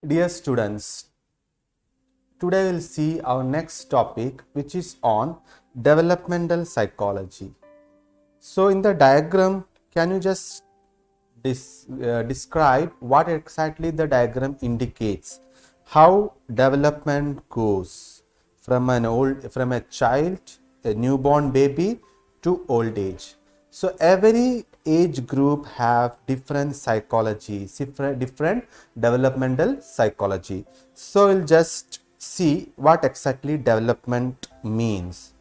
Dear students, today we'll see our next topic, which is on developmental psychology. So in the diagram, can you just describe what exactly the diagram indicates? How development goes from a child, a newborn baby to old age. So every age group have different psychology, different developmental psychology. So we'll just see what exactly development means.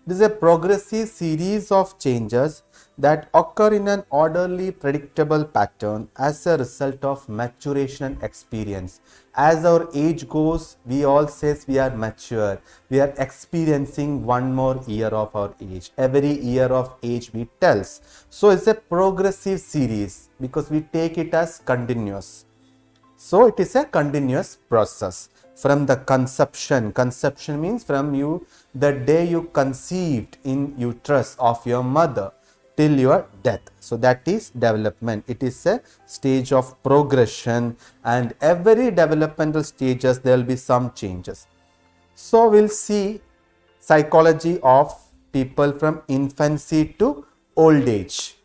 It is a progressive series of changes that occur in an orderly, predictable pattern as a result of maturation and experience. As our age goes, we all says we are mature. We are experiencing one more year of our age. Every year of age we tells. So it's a progressive series because we take it as continuous. So it is a continuous process from the conception. Conception means from you, the day you conceived in uterus of your mother till your death. So that is development. It is a stage of progression, and every developmental stages there will be some changes. So we'll see psychology of people from infancy to old age.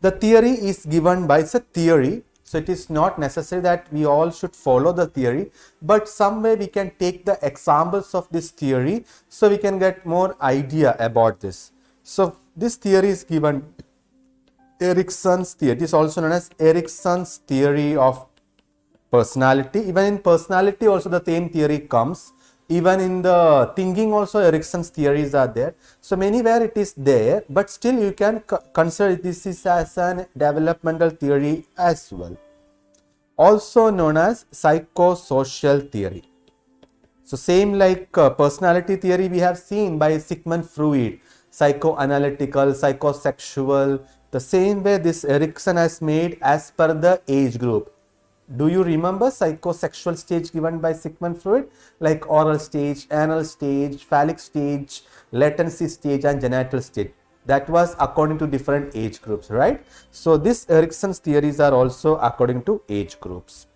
The theory is given by, it's a theory. So it is not necessary that we all should follow the theory, but some way we can take the examples of this theory so we can get more idea about this. So this theory is given Erikson's theory. It is also known as Erikson's theory of personality. Even in personality also the same theory comes. Even in the thinking also Erikson's theories are there. So many where it is there, but still you can consider this is as an developmental theory as well. Also known as psychosocial theory. So same like personality theory we have seen by Sigmund Freud, psychoanalytical, psychosexual. The same way this Erikson has made as per the age group. Do you remember psychosexual stage given by Sigmund Freud? Like oral stage, anal stage, phallic stage, latency stage and genital stage. That was according to different age groups, right? So this Erikson's theories are also according to age groups.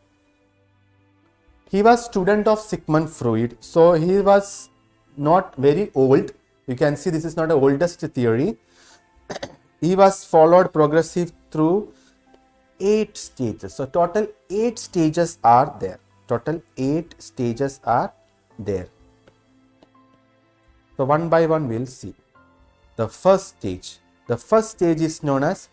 He was student of Sigmund Freud. So he was not very old. You can see this is not the oldest theory. He was followed progressive through 8 stages. So total 8 stages are there. Total 8 stages are there. So one by one we'll see. The first stage is known as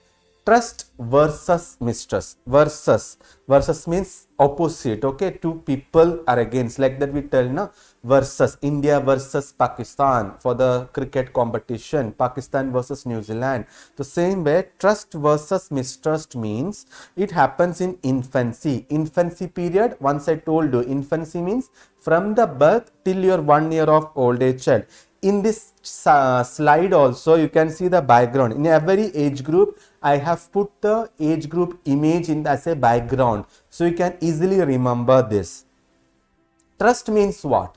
trust versus mistrust. Versus means opposite. Okay, two people are against, like that we tell now. Versus India versus Pakistan for the cricket competition, Pakistan versus New Zealand. The same way trust versus mistrust means it happens in infancy. Infancy period, once I told you, infancy means from the birth till your 1 year of old age child. In this slide also you can see the background. In every age group I have put the age group image in as a background, so you can easily remember this. Trust means what?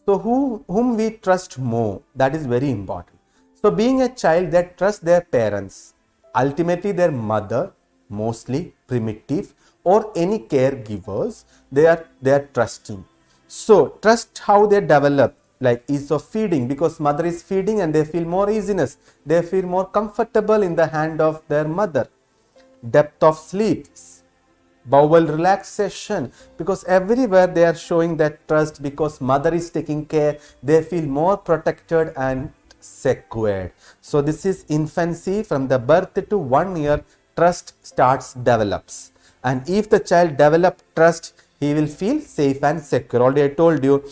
So whom we trust more, that is very important. So being a child, they trust their parents, ultimately their mother, mostly primitive, or any caregivers they are trusting. So trust how they develop, like ease of feeding, because mother is feeding and they feel more easiness, they feel more comfortable in the hand of their mother. Depth of sleep, bowel relaxation, because everywhere they are showing that trust, because mother is taking care, they feel more protected and secured. So this is infancy. From the birth to 1 year trust develops, and if the child develop trust, he will feel safe and secure. Already I told you.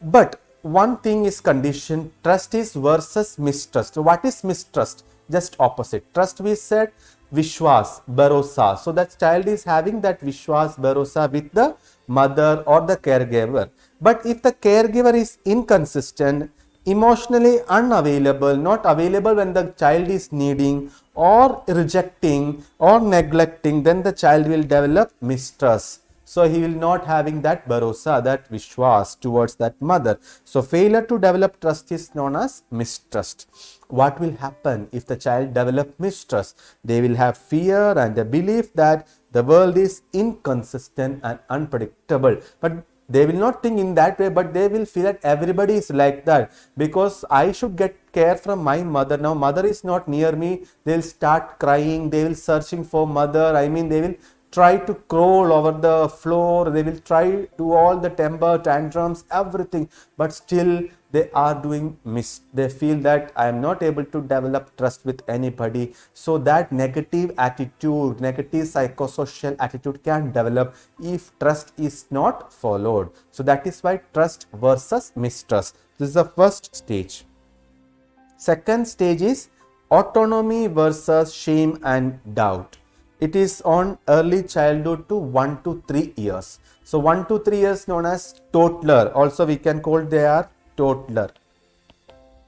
But one thing is condition, trust is versus mistrust. So what is mistrust? Just opposite. Trust we said Vishwas, Bharosa. So that child is having that Vishwas, Bharosa with the mother or the caregiver. But if the caregiver is inconsistent, emotionally unavailable, not available when the child is needing, or rejecting or neglecting, then the child will develop mistrust. So he will not having that bharosa, that vishwas towards that mother. So failure to develop trust is known as mistrust. What will happen if the child develop mistrust? They will have fear and the belief that the world is inconsistent and unpredictable. But they will not think in that way, but they will feel that everybody is like that, because I should get care from my mother. Now mother is not near me, they will start crying, they will searching for mother. I mean, they will try to crawl over the floor, they will try to all the temper tantrums, everything, but still they are doing they feel that I am not able to develop trust with anybody. So that negative attitude, negative psychosocial attitude can develop if trust is not followed. So that is why trust versus mistrust. This is the first stage. Second stage is autonomy versus shame and doubt. It is on early childhood to 1 to 3 years. So 1 to 3 years known as toddler. Also we can call they are toddler.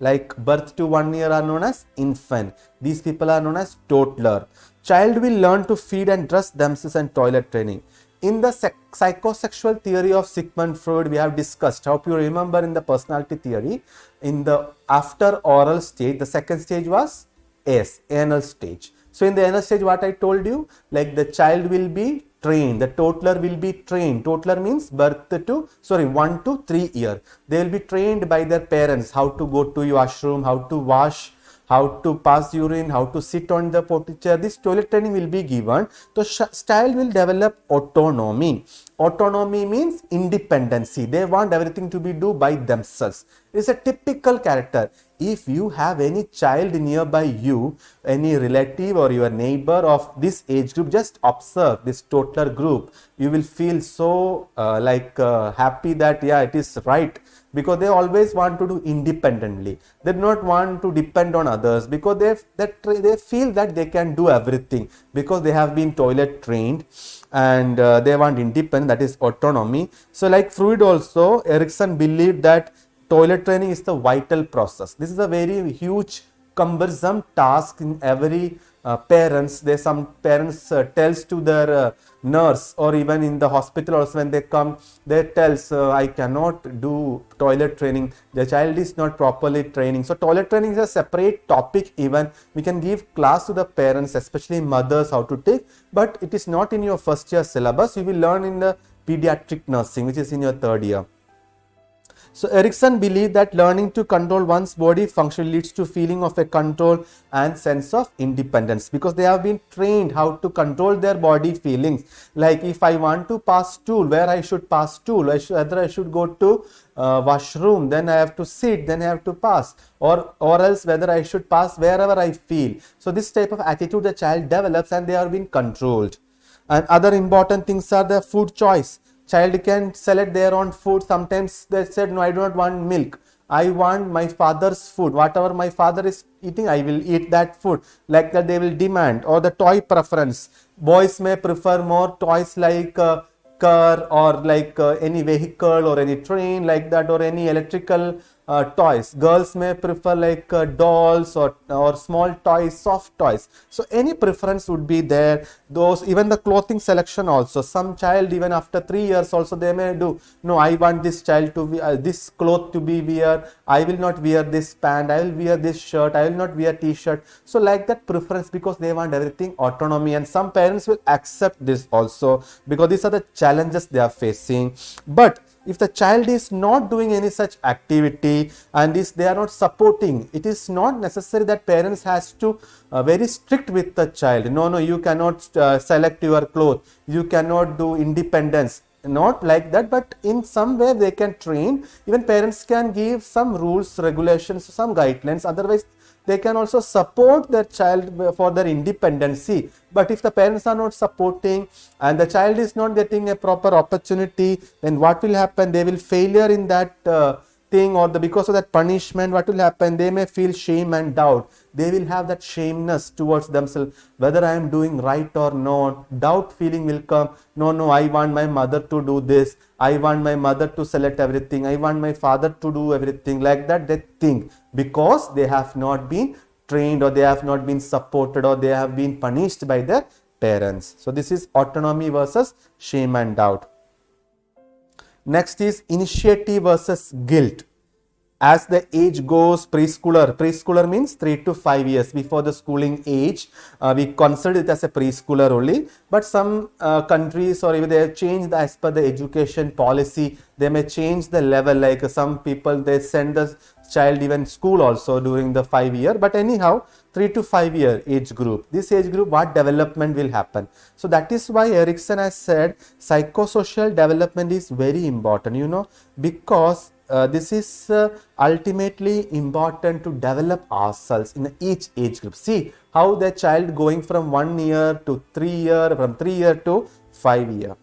Like birth to 1 year are known as infant. These people are known as toddler. Child will learn to feed and dress themselves and toilet training. In the psychosexual theory of Sigmund Freud, we have discussed, hope you remember in the personality theory, in the after oral stage, the second stage was anal stage. So in the anal stage, what I told you, like the child will be trained, the toddler will be trained. Toddler means 1 to 3 year. They will be trained by their parents how to go to washroom, how to wash, how to pass urine, how to sit on the potty chair. This toilet training will be given. So child will develop autonomy. Autonomy means independency. They want everything to be done by themselves. It is a typical character. If you have any child nearby you, any relative or your neighbor of this age group, just observe this toddler group. You will feel so happy that yeah, it is right, because they always want to do independently. They do not want to depend on others, because they feel that they can do everything, because they have been toilet trained, and they want independence, that is autonomy. So like Freud also, Erikson believed that toilet training is the vital process. This is a very huge cumbersome task in every parents. Some parents tells to their nurse, or even in the hospital also when they come, they tells I cannot do toilet training, the child is not properly training. So toilet training is a separate topic. Even we can give class to the parents, especially mothers, how to take, but it is not in your first year syllabus. You will learn in the pediatric nursing, which is in your third year. So Erikson believed that learning to control one's body function leads to feeling of a control and sense of independence, because they have been trained how to control their body feelings. Like if I want to pass stool, where I should pass stool, whether I should go to washroom, then I have to sit, then I have to pass, or else whether I should pass wherever I feel. So this type of attitude the child develops, and they are being controlled. And other important things are the food choice. Child can select their own food. Sometimes they said, no, I do not want milk, I want my father's food. Whatever my father is eating, I will eat that food. Like that they will demand. Or the toy preference. Boys may prefer more toys like car, or like any vehicle or any train like that, or any electrical toys. Girls may prefer like dolls or small toys, soft toys. So any preference would be there. Those, even the clothing selection also. Some child even after 3 years also they may do, no, I want this child to be this cloth to be wear, I will not wear this pant, I will wear this shirt, I will not wear t-shirt. So like that preference, because they want everything autonomy, and some parents will accept this also, because these are the challenges they are facing. But if the child is not doing any such activity, and they are not supporting, it is not necessary that parents has to very strict with the child. No, you cannot select your clothes, you cannot do independence. Not like that, but in some way they can train. Even parents can give some rules, regulations, some guidelines. Otherwise they can also support their child for their independency. But if the parents are not supporting and the child is not getting a proper opportunity, then what will happen? They will failure in that thing, or because of that punishment, what will happen? They may feel shame and doubt. They will have that shameness towards themselves, whether I am doing right or not. Doubt feeling will come. No, I want my mother to do this, I want my mother to select everything, I want my father to do everything. Like that they think, because they have not been trained, or they have not been supported, or they have been punished by their parents. So this is autonomy versus shame and doubt. Next is initiative versus guilt. As the age goes, preschooler means 3 to 5 years before the schooling age, we consider it as a preschooler only, but some countries, or even they have changed as per the education policy, they may change the level, like some people they send the child even school also during the 5 year, but anyhow 3 to 5 year age group, this age group, what development will happen. So that is why Erikson has said psychosocial development is very important, because this is ultimately important to develop ourselves in each age group. See how the child going from 1 year to 3 year, from 3 year to 5 year.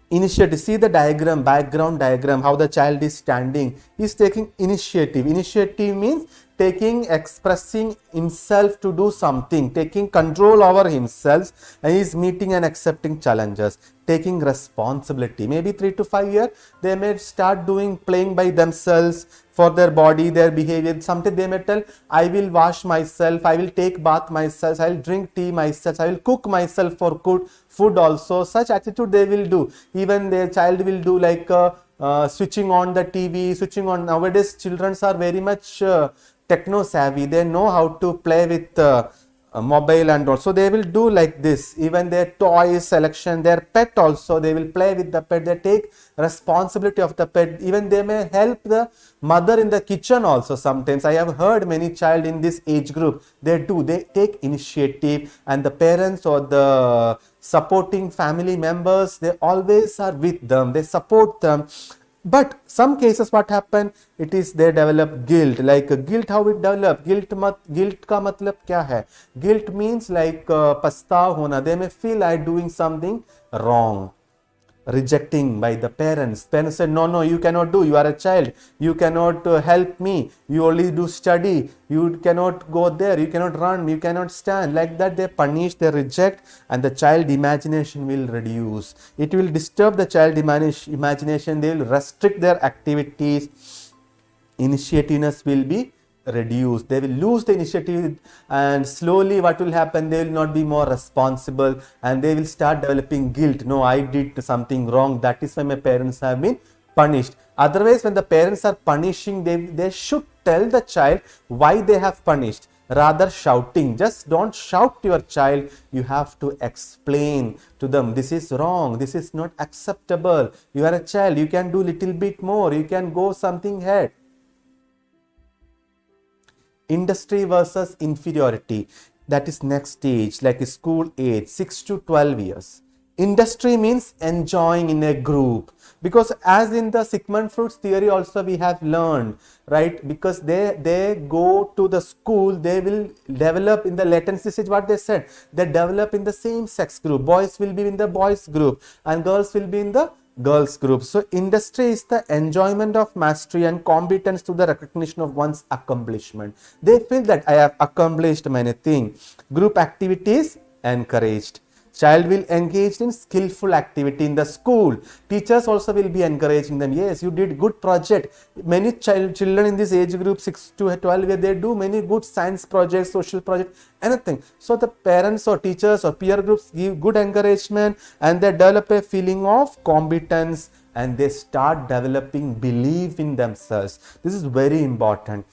Initiative, see the diagram, background diagram, how the child is standing, he is taking initiative. Initiative means expressing himself to do something, taking control over himself, and he is meeting and accepting challenges, taking responsibility. Maybe 3 to 5 years, they may start playing by themselves for their body, their behavior. Sometimes they may tell, I will wash myself, I will take bath myself, I will drink tea myself, I will cook myself for good food also. Such attitude they will do. Even their child will do like switching on the TV, switching on. Nowadays children are very much techno savvy, they know how to play with mobile, and also they will do like this. Even their toy selection, their pet also, they will play with the pet, they take responsibility of the pet. Even they may help the mother in the kitchen also. Sometimes I have heard many child in this age group, they take initiative, and the parents or the supporting family members, they always are with them, they support them. But some cases what happen, it is they develop guilt. Like guilt, how it develop? Guilt का मतलब क्या है? Guilt means like पछतावा होना. They may feel I doing something wrong. Rejecting by the parents. Parents say, no, you cannot do. You are a child. You cannot help me. You only do study. You cannot go there. You cannot run. You cannot stand. Like that, they punish, they reject, and the child imagination will reduce. It will disturb the child imagination. They will restrict their activities. Initiativeness will be reduced. They will lose the initiative, and slowly what will happen, they will not be more responsible, and they will start developing guilt. No, I did something wrong, that is why my parents have been punished. Otherwise, when the parents are punishing, they should tell the child why they have punished, rather shouting. Just don't shout to your child, you have to explain to them, this is wrong, this is not acceptable, you are a child, you can do little bit more, you can go something ahead. Industry versus inferiority, that is next stage, like school age, 6 to 12 years. Industry means enjoying in a group, because as in the Sigmund Freud's theory also we have learned, right? Because they go to the school, they will develop in the latency stage. What they said, they develop in the same sex group. Boys will be in the boys group and girls will be in the girls group. So industry is the enjoyment of mastery and competence to the recognition of one's accomplishment. They feel that I have accomplished many things. Group activities encouraged. Child will engage in skillful activity in the school. Teachers also will be encouraging them. Yes, you did good project. Many children in this age group 6 to 12, they do many good science projects, social projects, anything. So the parents or teachers or peer groups give good encouragement, and they develop a feeling of competence, and they start developing belief in themselves. This is very important.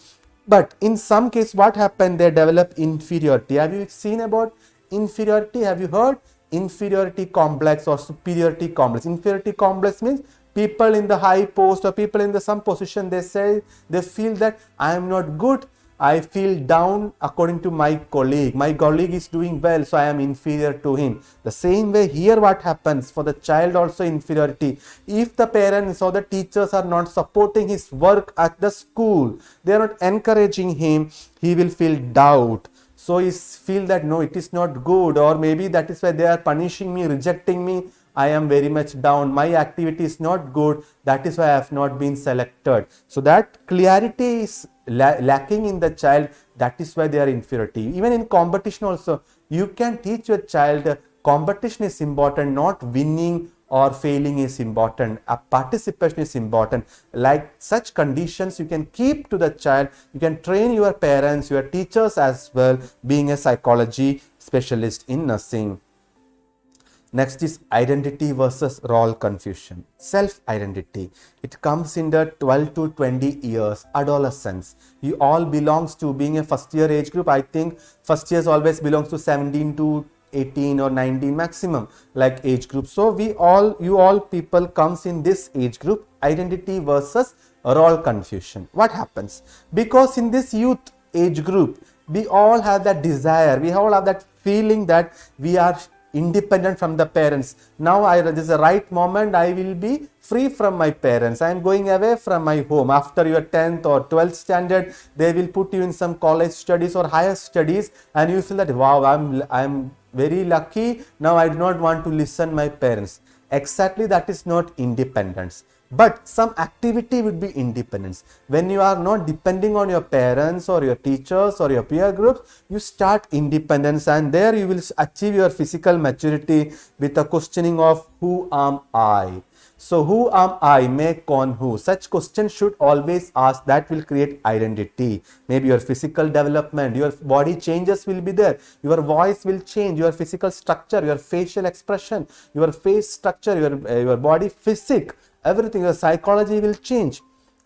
But in some case, what happened? They develop inferiority. Have you seen about inferiority? Have you heard? Inferiority complex or superiority complex. Inferiority complex means people in the high post or people in the some position, they say, they feel that I am not good, I feel down according to my colleague. My colleague is doing well, so I am inferior to him. The same way here what happens for the child also inferiority. If the parents or the teachers are not supporting his work at the school, they are not encouraging him, he will feel doubt. So he feel that no, it is not good, or maybe that is why they are punishing me, rejecting me. I am very much down. My activity is not good. That is why I have not been selected. So that clarity is lacking in the child. That is why they are inferiority. Even in competition also, you can teach your child competition is important, not winning or failing is important. Participation is important. Like such conditions you can keep to the child. You can train your parents, your teachers as well, being a psychology specialist in nursing. Next is identity versus role confusion. Self-identity. It comes in the 12 to 20 years, adolescence. You all belongs to being a first year age group. I think first years always belongs to 17 to 18 or 19 maximum like age group. So you all people comes in this age group, identity versus role confusion. What happens? Because in this youth age group, we all have that desire, we all have that feeling that we are independent from the parents. Now this is the right moment, I will be free from my parents, I am going away from my home. After your 10th or 12th standard, they will put you in some college studies or higher studies, and you feel that wow, I'm very lucky, now I do not want to listen my parents. Exactly, that is not independence. But some activity would be independence. When you are not depending on your parents or your teachers or your peer groups, you start independence, and there you will achieve your physical maturity with a questioning of who am I. So who am I? Make on who. Such questions should always ask. That will create identity. Maybe your physical development, your body changes will be there. Your voice will change, your physical structure, your facial expression, your face structure, your body physique. Everything, your psychology will change,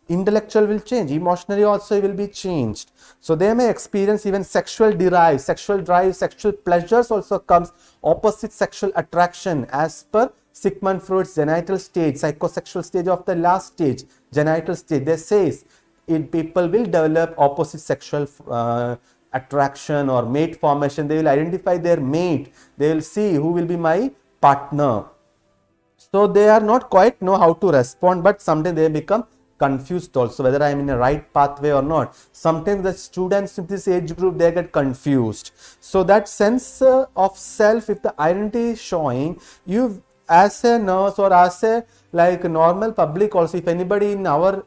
intellectual will change, emotionally also will be changed. So they may experience even sexual drive, sexual pleasures also comes, opposite sexual attraction as per Sigmund Freud's genital stage, psychosexual stage of the last stage, genital stage. They says people will develop opposite sexual attraction or mate formation. They will identify their mate, they will see who will be my partner. So they are not quite know how to respond, but sometimes they become confused also whether I am in a right pathway or not. Sometimes the students in this age group, they get confused. So that sense of self, if the identity is showing, you as a nurse or as a like normal public also, if anybody in our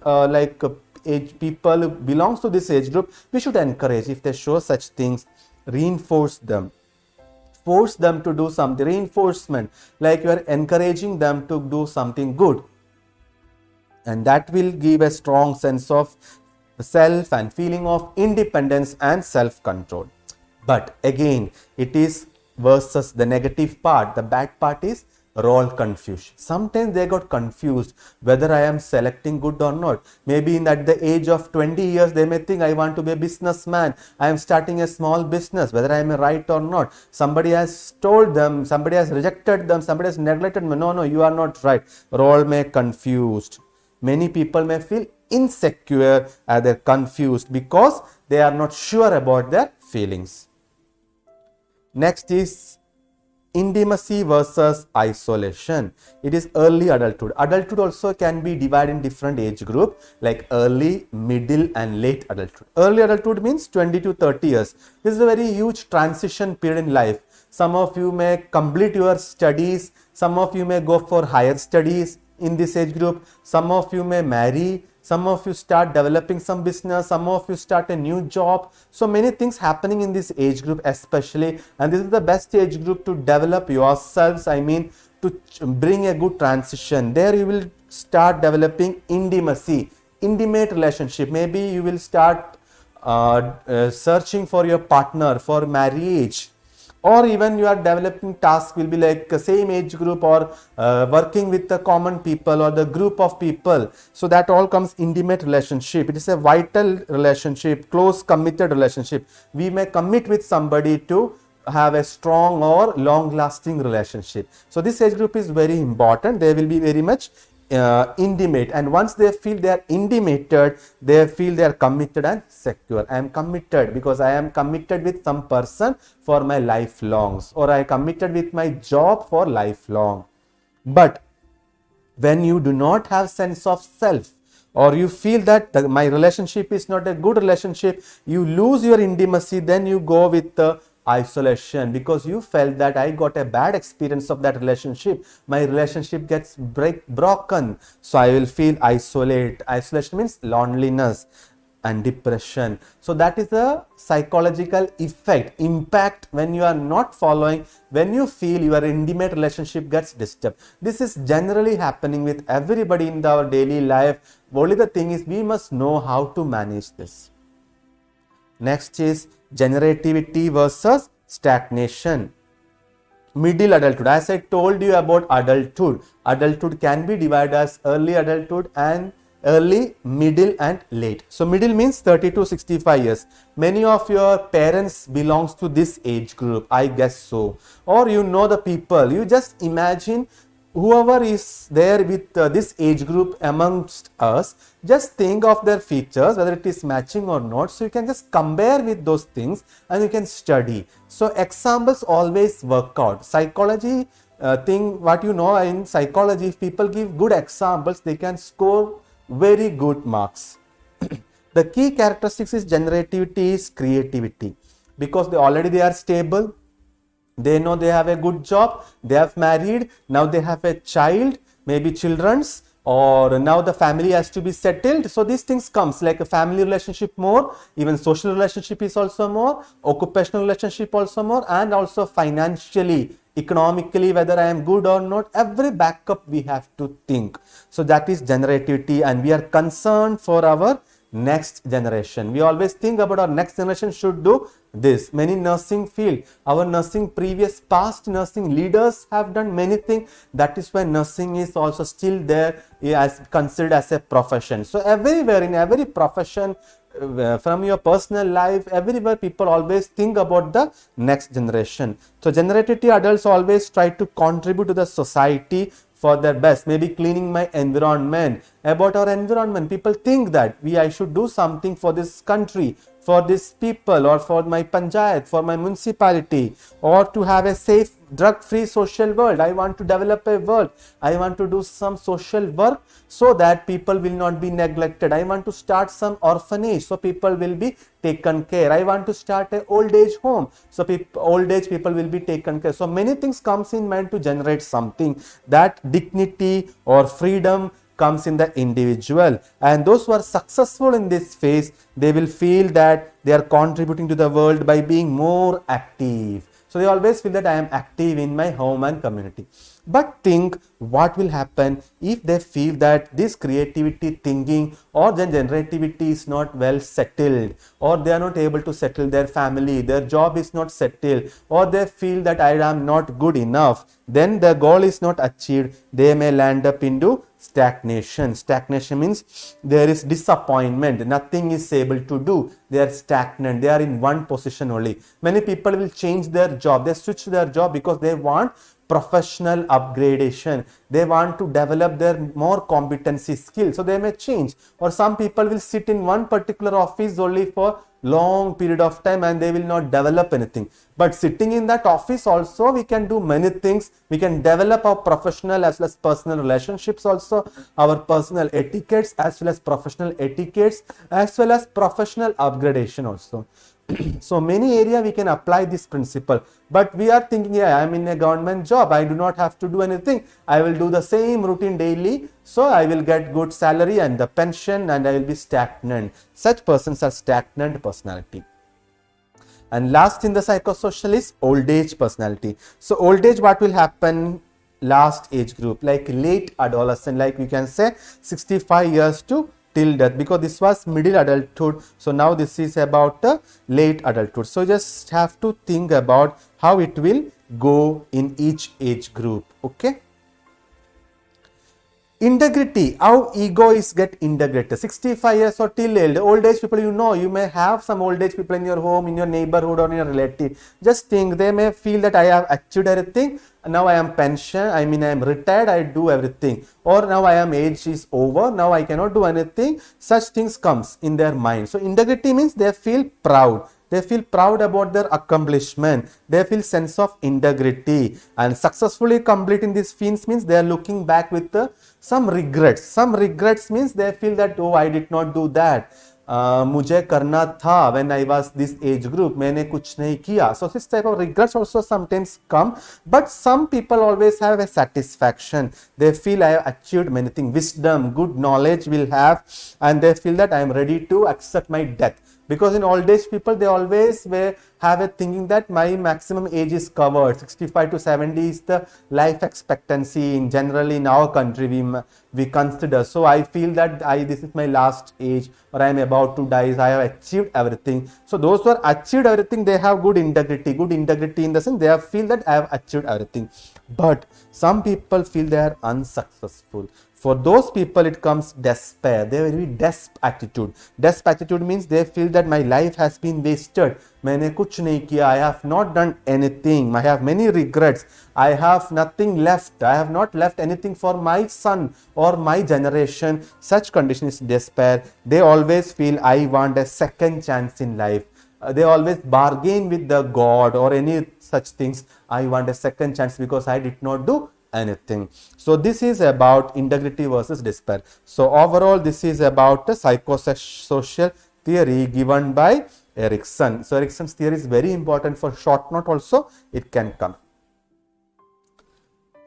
age people who belongs to this age group, we should encourage. If they show such things, reinforce them. Force them to do something, reinforcement, like you are encouraging them to do something good, and that will give a strong sense of self and feeling of independence and self-control. But again, it is versus the negative part. The bad part is role confusion. Sometimes they got confused whether I am selecting good or not. Maybe at the age of 20 years, they may think I want to be a businessman, I am starting a small business, whether I am right or not. Somebody has told them, somebody has rejected them, somebody has neglected them. No, you are not right. Role may confused. Many people may feel insecure and they're confused because they are not sure about their feelings. Next is intimacy versus isolation. It is early adulthood. Adulthood also can be divided in different age group, like early, middle and late adulthood. Early adulthood means 20 to 30 years. This is a very huge transition period in life. Some of you may complete your studies, some of you may go for higher studies in this age group, some of you may marry, some of you start developing some business, some of you start a new job. So many things happening in this age group especially, and this is the best age group to develop yourselves, I mean to bring a good transition. There you will start developing intimacy, intimate relationship. Maybe you will start searching for your partner for marriage, or even you are developing task will be like same age group or working with the common people or the group of people. So that all comes intimate relationship. It is a vital relationship, close committed relationship. We may commit with somebody to have a strong or long lasting relationship. So this age group is very important. They will be very much intimate, and once they feel they are intimated, they feel they are committed and secure. I am committed because I am committed with some person for my lifelong, or I am committed with my job for lifelong. But when you do not have sense of self, or you feel that my relationship is not a good relationship, you lose your intimacy, then you go with the isolation, because you felt that I got a bad experience of that relationship, my relationship gets broken, so I will feel isolate. Isolation means loneliness and depression. So that is the psychological impact when you are not following, when you feel your intimate relationship gets disturbed. This is generally happening with everybody in our daily life. Only the thing is, we must know how to manage this. Next is generativity versus stagnation. Middle adulthood. As I told you about adulthood, adulthood can be divided as early adulthood and early, middle and late. So middle means 30 to 65 years. Many of your parents belongs to this age group, I guess so. Or you know the people, you just imagine whoever is there with this age group amongst us, just think of their features, whether it is matching or not. So you can just compare with those things and you can study. So examples always work out. Psychology thing, what you know in psychology, if people give good examples, they can score very good marks. The key characteristics is generativity is creativity, because they are stable, they know they have a good job, they have married, now they have a child, maybe children's, or now the family has to be settled. So these things comes like a family relationship more, even social relationship is also more, occupational relationship also more, and also financially, economically, whether I am good or not, every backup we have to think. So that is generativity, and we are concerned for our next generation. We always think about our next generation should do this. Many nursing field, our nursing past nursing leaders have done many things. That is why nursing is also still there as considered as a profession. So everywhere in every profession, from your personal life, everywhere people always think about the next generation. So generativity adults always try to contribute to the society for their best. Maybe cleaning my environment. About our environment, people think that I should do something for this country, for these people, or for my panchayat, for my municipality, or to have a safe drug-free social world. I want to develop a world. I want to do some social work so that people will not be neglected. I want to start some orphanage so people will be taken care. I want to start a old age home so old age people will be taken care. So many things comes in mind to generate something. That dignity or freedom comes in the individual, and those who are successful in this phase, they will feel that they are contributing to the world by being more active. So they always feel that I am active in my home and community. But think what will happen if they feel that this creativity thinking or the generativity is not well settled, or they are not able to settle their family, their job is not settled, or they feel that I am not good enough, then the goal is not achieved. They may land up into stagnation. Stagnation means there is disappointment, nothing is able to do, they are stagnant, they are in one position only. Many people will change their job, they switch their job because they want professional upgradation, they want to develop their more competency skills, so they may change. Or some people will sit in one particular office only for long period of time and they will not develop anything. But sitting in that office also, we can do many things. We can develop our professional as well as personal relationships also, our personal etiquettes as well as professional etiquettes, as well as professional upgradation also. So many area we can apply this principle, but we are thinking, yeah, I am in a government job, I do not have to do anything, I will do the same routine daily, so I will get good salary and the pension and I will be stagnant. Such persons are stagnant personality. And last in the psychosocial is old age personality. So old age, what will happen? Last age group, like late adolescent, like we can say 65 years to till death, because this was middle adulthood. So now this is about the late adulthood. So just have to think about how it will go in each age group. Okay. Integrity, how ego is get integrated. 65 years or till old age people, you know, you may have some old age people in your home, in your neighborhood, or in your relative. Just think, they may feel that I have achieved everything, now I am pension, I am retired, I do everything, or now I am age is over, now I cannot do anything. Such things comes in their mind. So integrity means they feel proud. They feel proud about their accomplishment. They feel sense of integrity, and successfully completing these feats means they are looking back with some regrets. Some regrets means they feel that, oh, I did not do that. मुझे करना था when I was this age group, मैंने कुछ नहीं किया. So this type of regrets also sometimes come, but some people always have a satisfaction. They feel I have achieved many things, wisdom, good knowledge will have, and they feel that I am ready to accept my death. Because in old age people, they always were have a thinking that my maximum age is covered. 65 to 70 is the life expectancy in generally in our country we consider. So I feel that this is my last age, or I am about to die. I have achieved everything. So those who have achieved everything, they have good integrity in the sense they have feel that I have achieved everything. But some people feel they are unsuccessful. For those people, it comes despair. They will be desp attitude. Desp attitude means they feel that my life has been wasted. मैंने कुछ नहीं किया. I have not done anything. I have many regrets. I have nothing left. I have not left anything for my son or my generation. Such condition is despair. They always feel I want a second chance in life. They always bargain with the God or any such things. I want a second chance because I did not do anything. So this is about integrity versus despair. So overall, this is about the psychosocial theory given by Erikson. So Erikson's theory is very important. For short note also it can come.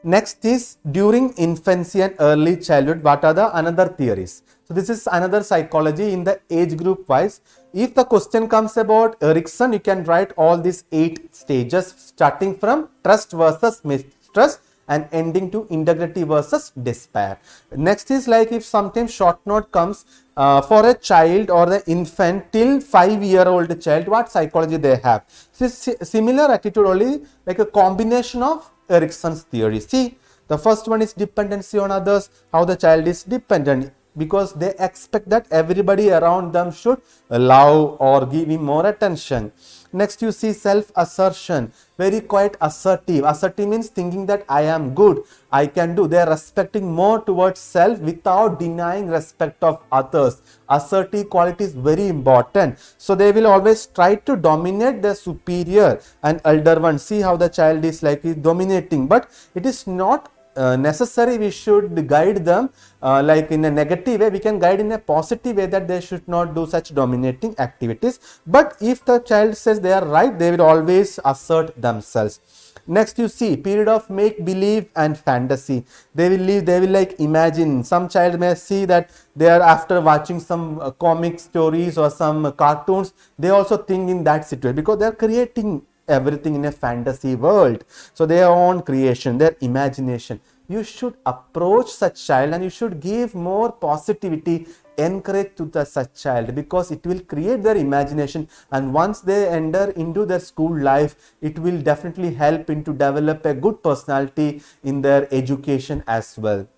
Next is during infancy and early childhood, what are the another theories? So this is another psychology in the age group wise. If the question comes about Erikson, you can write all these 8 stages starting from trust versus mistrust and ending to integrity versus despair. Next is like if sometimes short note comes for a child or the infant till 5-year-old child, what psychology they have. So similar attitude only, like a combination of Erikson's theory. See, the first one is dependency on others, how the child is dependent, because they expect that everybody around them should love or give him more attention. Next, you see self-assertion, very quite assertive. Assertive means thinking that I am good, I can do. They are respecting more towards self without denying respect of others. Assertive quality is very important. So they will always try to dominate their superior and elder one. See how the child is like is dominating, but it is not necessary we should guide them like in a negative way. We can guide in a positive way that they should not do such dominating activities. But if the child says they are right, they will always assert themselves. Next, you see period of make believe and fantasy. They will like imagine. Some child may see that they are after watching some comic stories or some cartoons, they also think in that situation because they are creating everything in a fantasy world. So their own creation, their imagination. You should approach such child and you should give more positivity, encourage to the such child, because it will create their imagination, and once they enter into their school life, it will definitely help into develop a good personality in their education as well.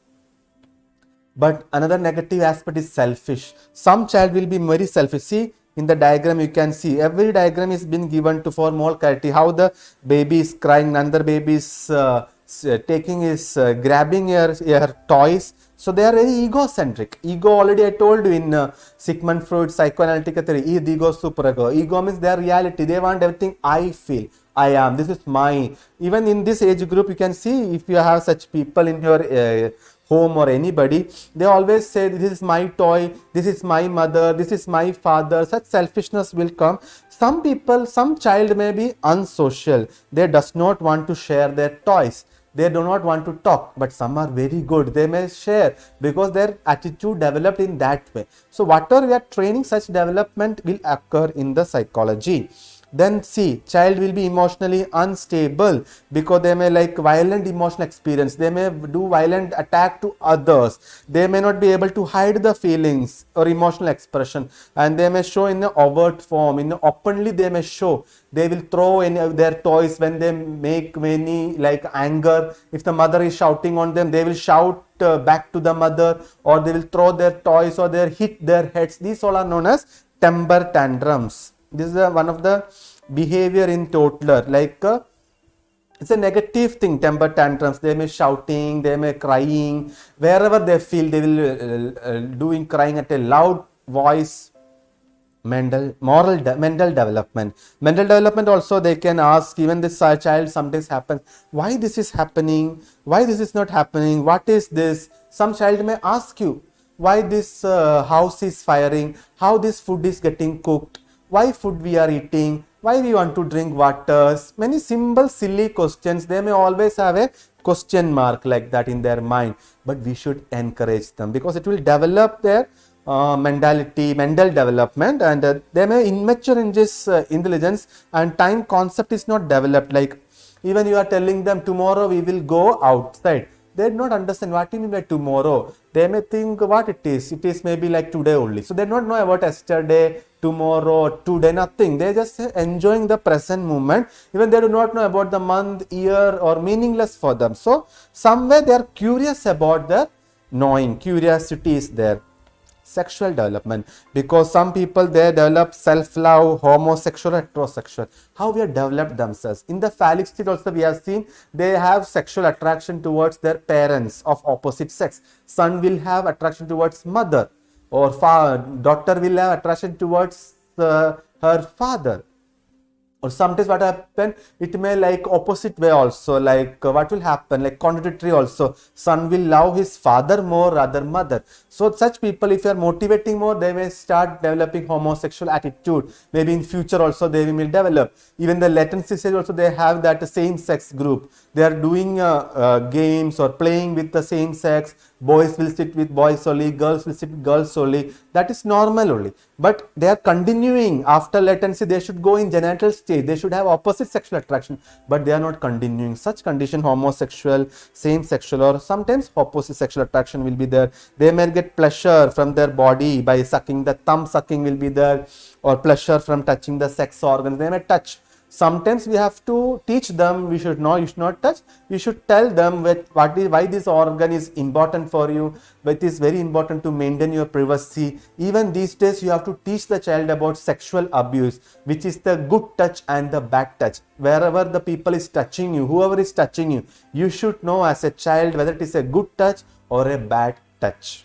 But another negative aspect is selfish. Some child will be very selfish. See, in the diagram you can see every diagram is been given to for more clarity how the baby is crying, another baby is grabbing your toys. So they are very egocentric. Ego, already I told you in Sigmund Freud psychoanalytic theory, ego superego. Ego means their reality. They want everything I feel, I am, this is mine. Even in this age group you can see, if you have such people in your home or anybody, they always say this is my toy, this is my mother, this is my father. Such selfishness will come. Some people, some child may be unsocial. They does not want to share their toys. They do not want to talk, but some are very good. They may share because their attitude developed in that way. So whatever we are training, such development will occur in the psychology. Then see, child will be emotionally unstable because they may like violent emotional experience. They may do violent attack to others. They may not be able to hide the feelings or emotional expression, and they may show in an overt form. In openly they may show. They will throw any of their toys when they make many like anger. If the mother is shouting on them, they will shout back to the mother, or they will throw their toys, or they hit their heads. These all are known as temper tantrums. This is one of the behavior in toddler, like it's a negative thing. Temper tantrums, they may shouting, they may crying, wherever they feel they will doing crying at a loud voice. Mental development also they can ask. Even this child sometimes happens, why this is happening, why this is not happening, what is this. Some child may ask you why this house is firing, how this food is getting cooked, why food we are eating, why we want to drink waters. Many simple silly questions. They may always have a question mark like that in their mind, but we should encourage them because it will develop their mental development, and they may immature in this intelligence, and time concept is not developed. Like even you are telling them tomorrow we will go outside, they do not understand what you mean by tomorrow. They may think what it is maybe like today only. So they do not know about yesterday, tomorrow, today, nothing. They just enjoying the present moment. Even they do not know about the month, year, or meaningless for them. So somewhere they are curious about the knowing. Curiosity is there. Sexual development, because some people they develop self-love, homosexual, heterosexual. How we have developed themselves in the phallic state also, we have seen they have sexual attraction towards their parents of opposite sex. Son will have attraction towards mother, or daughter will have attraction towards her father. Or sometimes what happen, it may like opposite way also, like what will happen, like contradictory also. Son will love his father more rather mother. So such people, if you are motivating more, they may start developing homosexual attitude. Maybe in future also they will develop. Even the latency stage also, they have that same sex group. They are doing games or playing with the same sex. Boys will sit with boys only, girls will sit with girls only. That is normal only. But they are continuing after latency. They should go in genital stage. They should have opposite sexual attraction, but they are not continuing. Such condition, homosexual, same sexual, or sometimes opposite sexual attraction will be there. They may get pleasure from their body by sucking. The thumb sucking will be there, or pleasure from touching the sex organs. They may touch. Sometimes we have to teach them, you should not touch. We should tell them why this organ is important for you, but it is very important to maintain your privacy. Even these days you have to teach the child about sexual abuse, which is the good touch and the bad touch. Wherever the people is touching you, whoever is touching you, you should know as a child whether it is a good touch or a bad touch.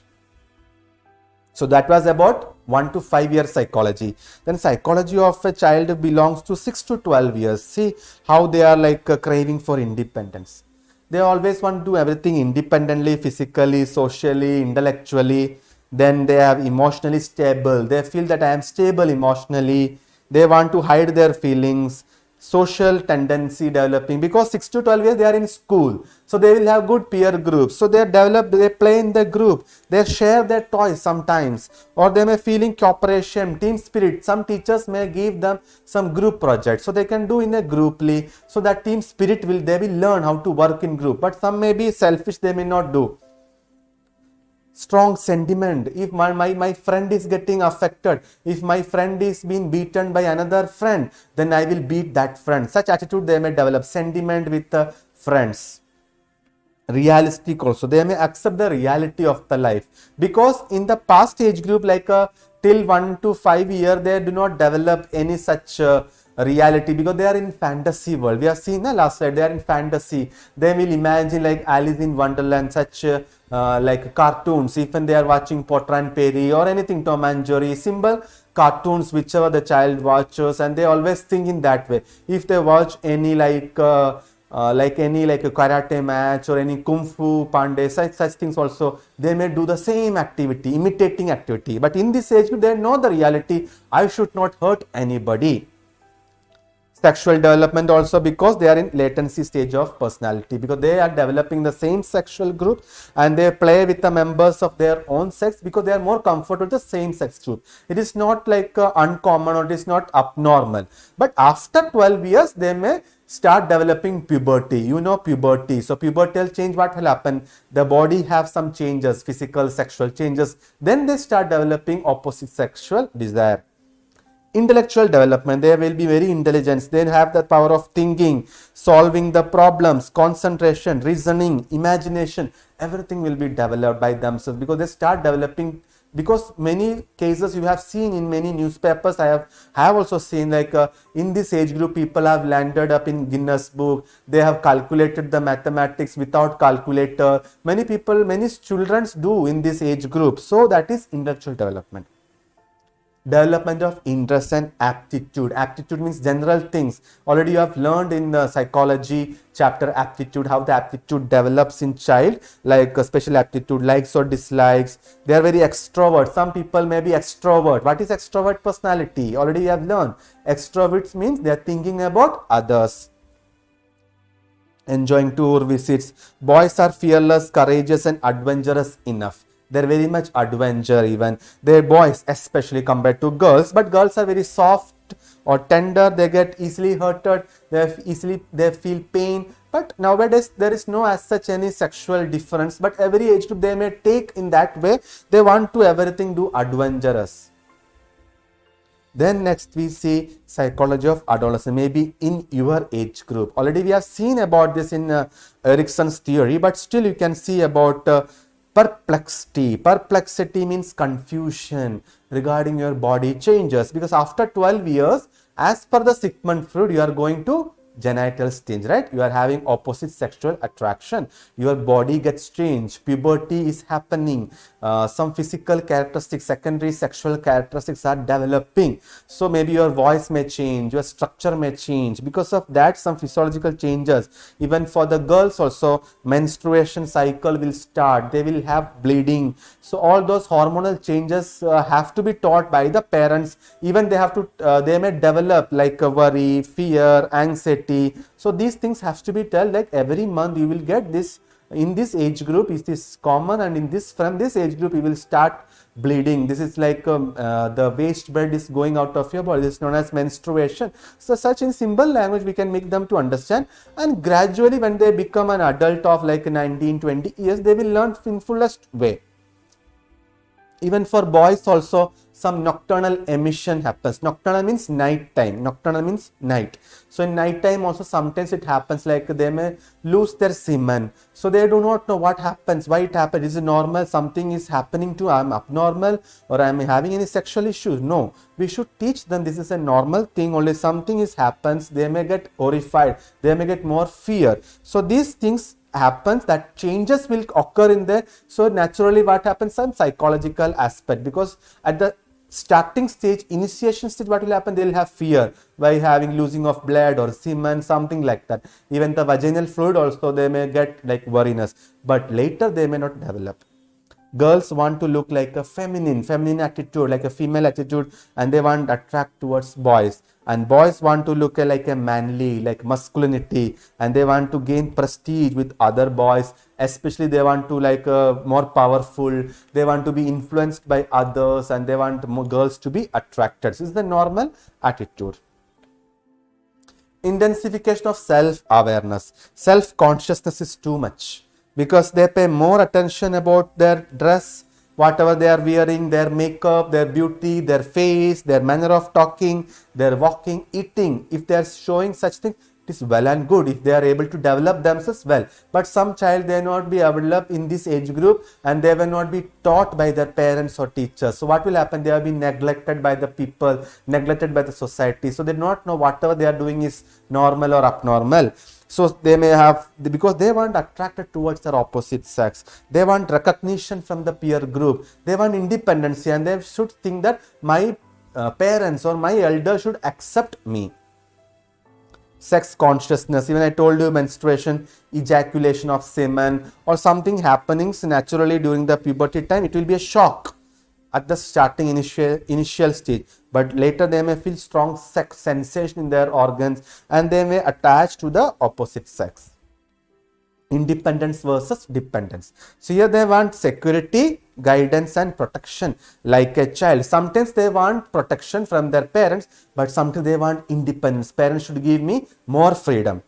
So that was about 1 to 5 year psychology. Then psychology of a child belongs to 6 to 12 years. See how they are like craving for independence. They always want to do everything independently, physically, socially, intellectually. Then they are emotionally stable. They feel that I am stable emotionally. They want to hide their feelings. Social tendency developing, because 6 to 12 years they are in school, so they will have good peer groups. So they play in the group, they share their toys sometimes, or they may feeling cooperation, team spirit. Some teachers may give them some group projects, so they can do in a grouply, so that team spirit they will learn how to work in group. But some may be selfish, they may not do. Strong sentiment. If my friend is getting affected, if my friend is being beaten by another friend, then I will beat that friend. Such attitude they may develop. Sentiment with the friends. Realistic also. They may accept the reality of the life. Because in the past age group, like till 1 to 5 year, they do not develop any such reality, because they are in fantasy world. We have seen the last slide, they are in fantasy. They will imagine like Alice in Wonderland, such like cartoons. Even they are watching Potter and Perry or anything, Tom and Jerry, simple cartoons whichever the child watches, and they always think in that way. If they watch any like a karate match or any kung fu panda, such things also, they may do the same activity, imitating activity. But in this age group, they know the reality. I should not hurt anybody. Sexual development also, because they are in latency stage of personality, because they are developing the same sexual group and they play with the members of their own sex, because they are more comfortable with the same sex group. It is not like uncommon, or it is not abnormal. But after 12 years, they may start developing puberty. You know puberty. So pubertal change, what will happen? The body have some changes, physical, sexual changes. Then they start developing opposite sexual desire. Intellectual development, they will be very intelligent. They have the power of thinking, solving the problems, concentration, reasoning, imagination. Everything will be developed by themselves, because they start developing. Because many cases you have seen in many newspapers, I have also seen like in this age group, people have landed up in Guinness book. They have calculated the mathematics without calculator. Many children do in this age group. So that is intellectual development. Development of interest and aptitude. Aptitude means general things. Already you have learned in the psychology chapter aptitude, how the aptitude develops in child, like a special aptitude, likes or dislikes. They are very extrovert. Some people may be extrovert. What is extrovert personality? Already you have learned. Extroverts means they are thinking about others. Enjoying tour visits. Boys are fearless, courageous and adventurous enough. they're very much adventure. Even their boys especially compared to girls, but girls are very soft or tender, they get easily hurted, they feel pain. But nowadays there is no as such any sexual difference, but every age group they may take in that way, they want to everything do adventurous. Then next we see psychology of adolescence, maybe in your age group. Already we have seen about this in Erikson's theory, but still you can see about perplexity. Perplexity means confusion regarding your body changes, because after 12 years, as per the Sigmund Freud, you are going to genital stage, right? You are having opposite sexual attraction, your body gets changed, puberty is happening, some physical characteristics, secondary sexual characteristics are developing. So maybe your voice may change, your structure may change. Because of that, some physiological changes. Even for the girls also, menstruation cycle will start, they will have bleeding. So all those hormonal changes have to be taught by the parents. Even they have to they may develop like worry, fear, anxiety. So these things have to be told, like every month you will get this. In this age group is this common, and in this, from this age group you will start bleeding. This is like the waste blood is going out of your body. This is known as menstruation. So such in simple language we can make them to understand, and gradually when they become an adult of like 19-20 years, they will learn in fullest way. Even for boys also, some nocturnal emission happens. Nocturnal means night time. Nocturnal means night. So in night time also sometimes it happens, like they may lose their semen. So they do not know what happens, why it happens. Is it normal? Something is happening to, I'm abnormal, or I'm having any sexual issues? No. We should teach them this is a normal thing, only something is happens. They may get horrified. They may get more fear. So these things happens, that changes will occur in there. So naturally what happens, some psychological aspect, because at the starting stage, initiation stage, what will happen, they will have fear by having losing of blood or semen, something like that. Even the vaginal fluid also they may get like worriness, but later they may not develop. Girls want to look like a feminine attitude, like a female attitude, and they want to attract towards boys. And boys want to look like a manly, like masculinity, and they want to gain prestige with other boys. Especially they want to like more powerful, they want to be influenced by others, and they want more girls to be attracted. This is the normal attitude. Intensification of self-awareness. Self-consciousness is too much, because they pay more attention about their dress, whatever they are wearing, their makeup, their beauty, their face, their manner of talking, their walking, eating. If they are showing such things, it is well and good if they are able to develop themselves well. But some child, they will not be developed in this age group, and they will not be taught by their parents or teachers. So what will happen? They have been neglected by the people, neglected by the society. So they do not know whatever they are doing is normal or abnormal. So they may have, because they want attracted towards their opposite sex, they want recognition from the peer group, they want independence, and they should think that my parents or my elder should accept me. Sex consciousness, even I told you, menstruation, ejaculation of semen, or something happening naturally during the puberty time, it will be a shock at the starting initial stage, but later they may feel strong sex sensation in their organs, and they may attach to the opposite sex. Independence versus dependence. So here they want security, guidance, and protection like a child. Sometimes they want protection from their parents, but sometimes they want independence. Parents should give me more freedom,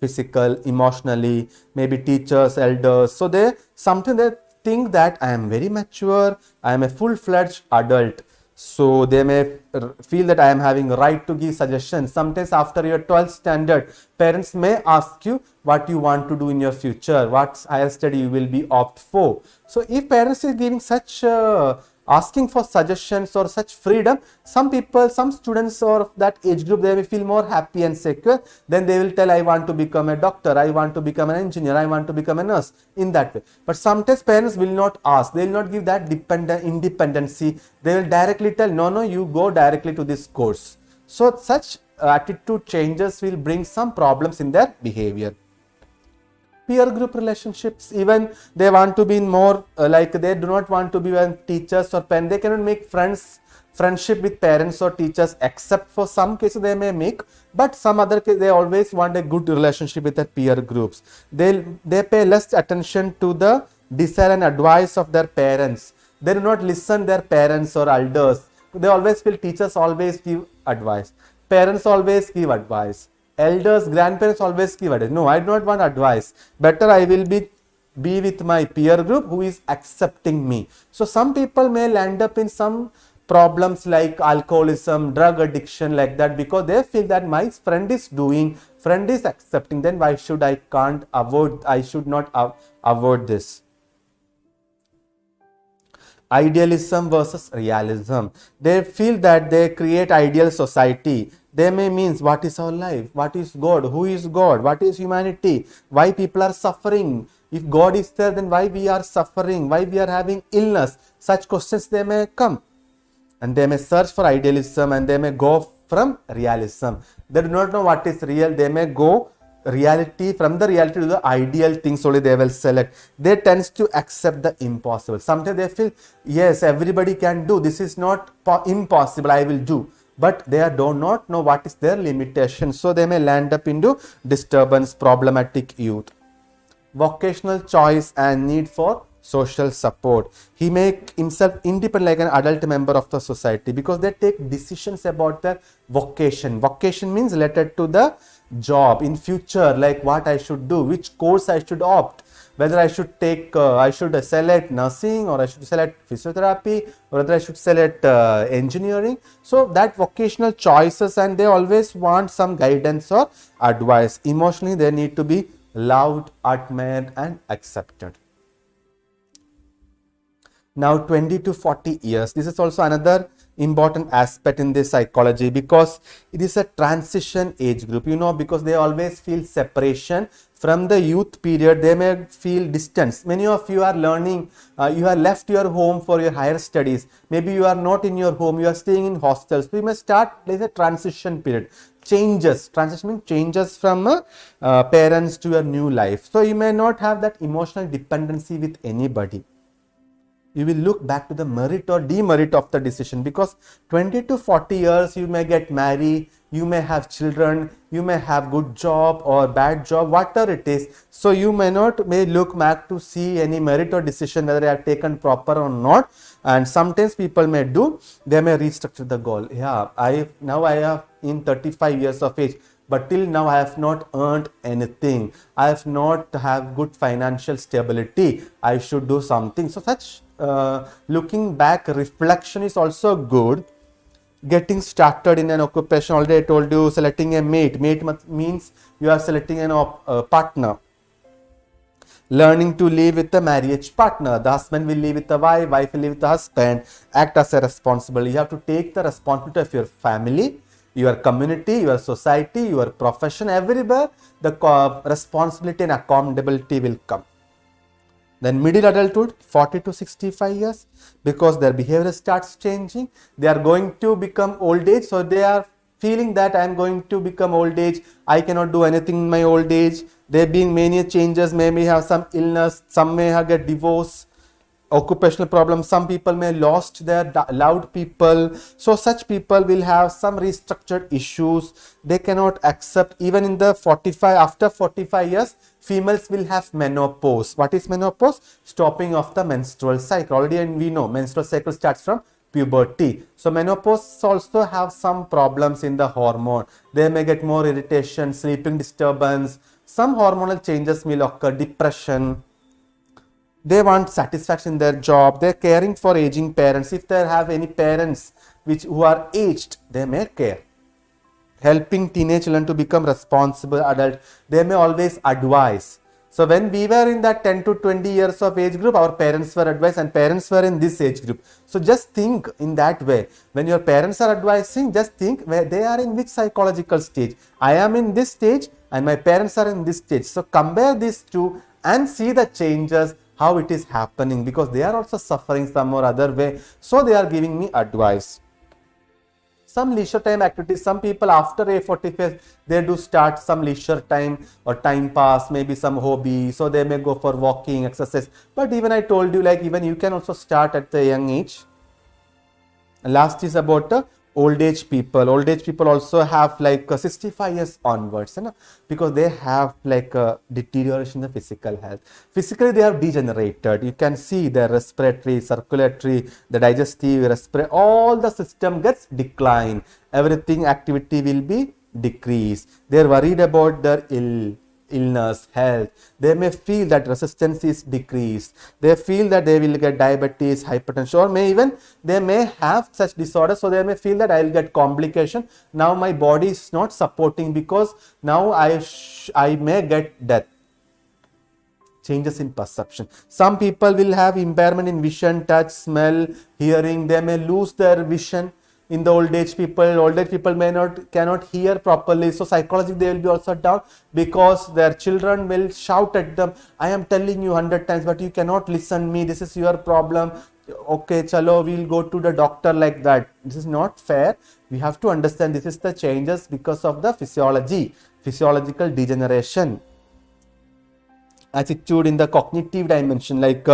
physical, emotionally, maybe teachers, elders. So they think that I am very mature, I am a full-fledged adult. So they may feel that I am having a right to give suggestions. Sometimes after your 12th standard, parents may ask you what you want to do in your future, what higher study you will be opt for. So if parents is giving such asking for suggestions or such freedom, some people, some students or that age group, they will feel more happy and secure. Then they will tell, I want to become a doctor, I want to become an engineer, I want to become a nurse, in that way. But sometimes parents will not ask, they will not give that independency. They will directly tell, no, you go directly to this course. So such attitude changes will bring some problems in their behavior. Peer group relationships, even they want to be more like they do not want to be with teachers or parents. They cannot make friendship with parents or teachers, except for some cases they may make, but some other cases they always want a good relationship with their peer groups. They pay less attention to the desire and advice of their parents. They do not listen their parents or elders. They always feel teachers always give advice. Parents always give advice. Elders, grandparents always give advice. No, I do not want advice. Better I will be with my peer group who is accepting me. So some people may land up in some problems like alcoholism, drug addiction, like that, because they feel that my friend is doing, friend is accepting, then why should I should not avoid this. Idealism versus realism. They feel that they create ideal society. They may means what is our life, what is God, who is God, what is humanity, why people are suffering. If God is there, then why we are suffering, why we are having illness. Such questions they may come. And they may search for idealism and they may go from realism. They do not know what is real. They may go reality, from the reality to the ideal things only they will select. They tend to accept the impossible. Sometimes they feel, yes, everybody can do. This is not impossible, I will do. But they do not know what is their limitation. So they may land up into disturbance, problematic youth. Vocational choice and need for social support. He make himself independent like an adult member of the society because they take decisions about their vocation. Vocation means related to the job in future, like what I should do, which course I should opt, whether I should take, I should select nursing or I should select physiotherapy or whether I should select engineering. So that vocational choices, and they always want some guidance or advice. Emotionally, they need to be loved, admired and accepted. Now 20 to 40 years, this is also another important aspect in this psychology because it is a transition age group, because they always feel separation from the youth period. They may feel distance. Many of you are learning, you have left your home for your higher studies. Maybe you are not in your home, you are staying in hostels. So you may start like a transition period. Transition means changes from parents to your new life. So you may not have that emotional dependency with anybody. You will look back to the merit or demerit of the decision because 20 to 40 years you may get married, you may have children, you may have good job or bad job, whatever it is. So you may look back to see any merit or decision whether they are taken proper or not. And sometimes people may do, they may restructure the goal. Yeah, I have in 35 years of age, but till now I have not earned anything. I have not have good financial stability. I should do something. So such looking back reflection is also good. Getting started in an occupation, already I told you, selecting a mate. Mate means you are selecting a partner. Learning to live with a marriage partner. The husband will live with the wife, wife will live with the husband. Act as a responsible. You have to take the responsibility of your family, your community, your society, your profession, everywhere the responsibility and accountability will come. Then middle adulthood, 40 to 65 years, because their behavior starts changing. They are going to become old age, so they are feeling that I am going to become old age. I cannot do anything in my old age. There being many changes, maybe have some illness, some may have get divorce, occupational problems, some people may lost their loved people. So such people will have some restructured issues. They cannot accept, even in the 45, after 45 years, females will have menopause. What is menopause? Stopping of the menstrual cycle. Already we know menstrual cycle starts from puberty. So menopause also have some problems in the hormone. They may get more irritation, sleeping disturbance, some hormonal changes will occur, depression. They want satisfaction in their job. They're caring for aging parents. If they have any parents who are aged, they may care. Helping teenage children to become responsible adult. They may always advise. So when we were in that 10 to 20 years of age group, our parents were advised and parents were in this age group. So just think in that way. When your parents are advising, just think where they are in which psychological stage. I am in this stage and my parents are in this stage. So compare these two and see the changes, how it is happening, because they are also suffering some or other way. So they are giving me advice. Some leisure time activities, some people after a 45, they do start some leisure time or time pass, maybe some hobby. So they may go for walking, exercise. But even I told you, like even you can also start at the young age. Last is about old age people also have like 65 years onwards, you know, because they have like a deterioration in the physical health. Physically they are degenerated. You can see their respiratory, circulatory, the digestive, respiratory, all the system gets decline. Everything activity will be decreased. They are worried about their illness, health. They may feel that resistance is decreased. They feel that they will get diabetes, hypertension, or they may have such disorders. So they may feel that I will get complication. Now my body is not supporting, because now I may get death. Changes in perception. Some people will have impairment in vision, touch, smell, hearing. They may lose their vision. In the old age people cannot hear properly, so psychologically they will be also down, because their children will shout at them, I am telling you 100 times but you cannot listen me, this is your problem, okay chalo we'll go to the doctor, like that. This is not fair. We have to understand this is the changes because of the physiological degeneration. Attitude in the cognitive dimension, like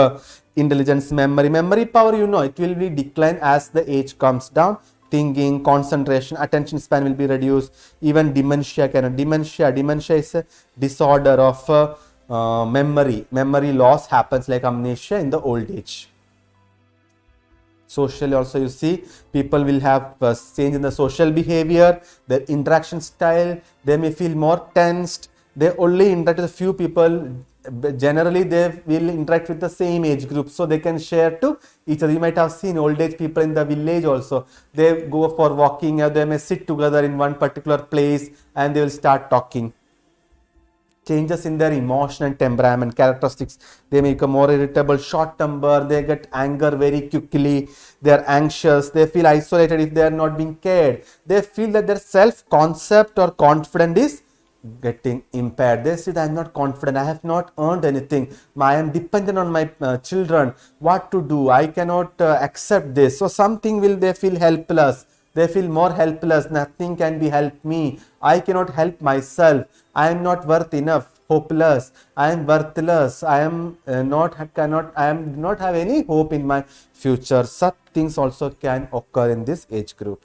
intelligence, memory power, you know, it will be decline as the age comes down. Thinking, concentration, attention span will be reduced. Even dementia is a disorder of memory loss happens, like amnesia in the old age. Socially also, you see, people will have change in the social behavior, their interaction style. They may feel more tensed. They only interact with a few people. Generally they will interact with the same age group, so they can share to each other. You might have seen old age people in the village also. They go for walking, or they may sit together in one particular place and they will start talking. Changes in their emotion and temperament characteristics. They may become more irritable, short temper, they get anger very quickly, they are anxious, they feel isolated if they are not being cared. They feel that their self concept or confidence is getting impaired. They say, I am not confident, I have not earned anything, I am dependent on my children, what to do, I cannot accept this. So something will, they feel helpless, they feel more helpless, nothing can be helped me, I cannot help myself, I am not worth enough, hopeless, I am worthless, I am not have any hope in my future. Such things also can occur in this age group.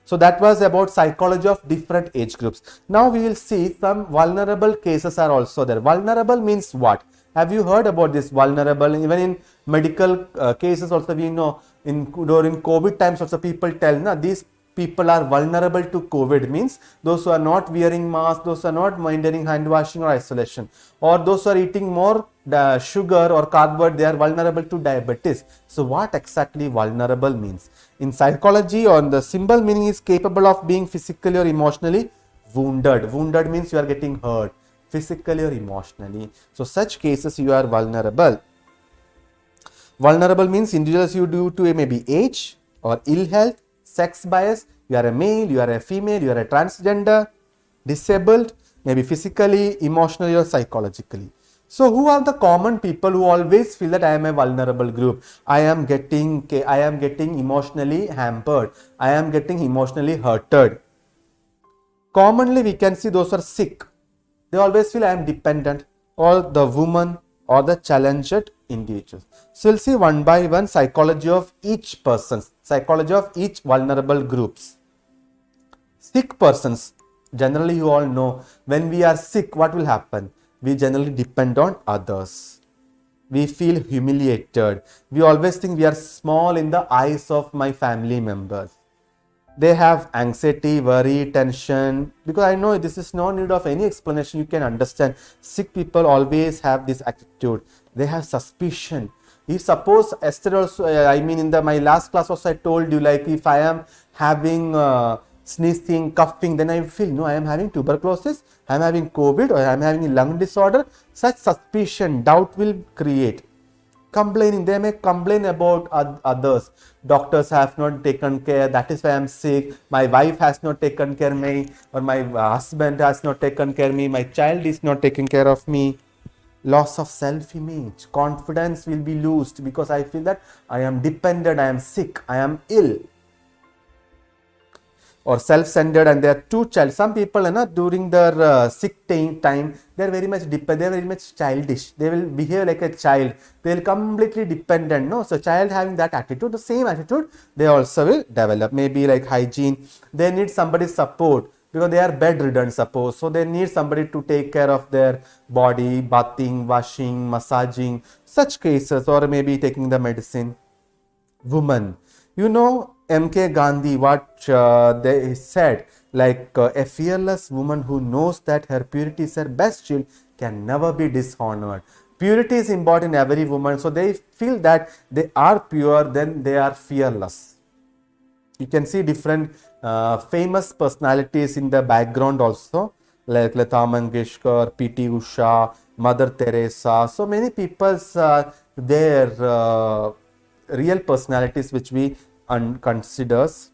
So that was about psychology of different age groups. Now we will see some vulnerable cases are also there. Vulnerable means what? Have you heard about this vulnerable? Even in medical cases also, we know during COVID times also people tell, these people are vulnerable to COVID, means those who are not wearing masks, those who are not maintaining hand washing or isolation, or those who are eating more sugar or carbohydrate, they are vulnerable to diabetes. So what exactly vulnerable means? In psychology, or the symbol meaning is capable of being physically or emotionally wounded. Wounded means you are getting hurt physically or emotionally. So such cases you are vulnerable. Vulnerable means individuals you due to maybe age or ill health, sex bias, you are a male, you are a female, you are a transgender, disabled, maybe physically, emotionally or psychologically. So who are the common people who always feel that I am a vulnerable group? I am getting emotionally hampered. I am getting emotionally hurted. Commonly we can see those who are sick. They always feel I am dependent, or the woman or the challenged individuals. So we'll see one by one psychology of each person, psychology of each vulnerable groups. Sick persons, generally you all know, when we are sick, what will happen? We generally depend on others. We feel humiliated. We always think we are small in the eyes of my family members. They have anxiety, worry, tension. Because I know this is no need of any explanation. You can understand. Sick people always have this attitude. They have suspicion. If suppose yesterday also, in my last class also I told you, like if I am having sneezing, coughing, then I feel, no, I am having tuberculosis, I am having COVID, or I am having a lung disorder. Such suspicion, doubt will create. Complaining, they may complain about others. Doctors have not taken care, that is why I am sick. My wife has not taken care of me, or my husband has not taken care of me. My child is not taking care of me. Loss of self-image, confidence will be lost because I feel that I am dependent, I am sick, I am ill. or self-centered, and they are too child. Some people, during their sick time, they are very much they are very much childish. They will behave like a child. They will completely dependent. No, so child having that attitude, the same attitude they also will develop. Maybe like hygiene, they need somebody's support because they are bedridden, suppose. So they need somebody to take care of their body, bathing, washing, massaging, such cases, or maybe taking the medicine. Woman, MK Gandhi, what they said, like a fearless woman who knows that her purity is her best shield can never be dishonored. Purity is important in every woman, so they feel that they are pure, then they are fearless. You can see different famous personalities in the background also, like Lata Mangeshkar, P.T. Usha, Mother Teresa. So many people's their real personalities which we considers.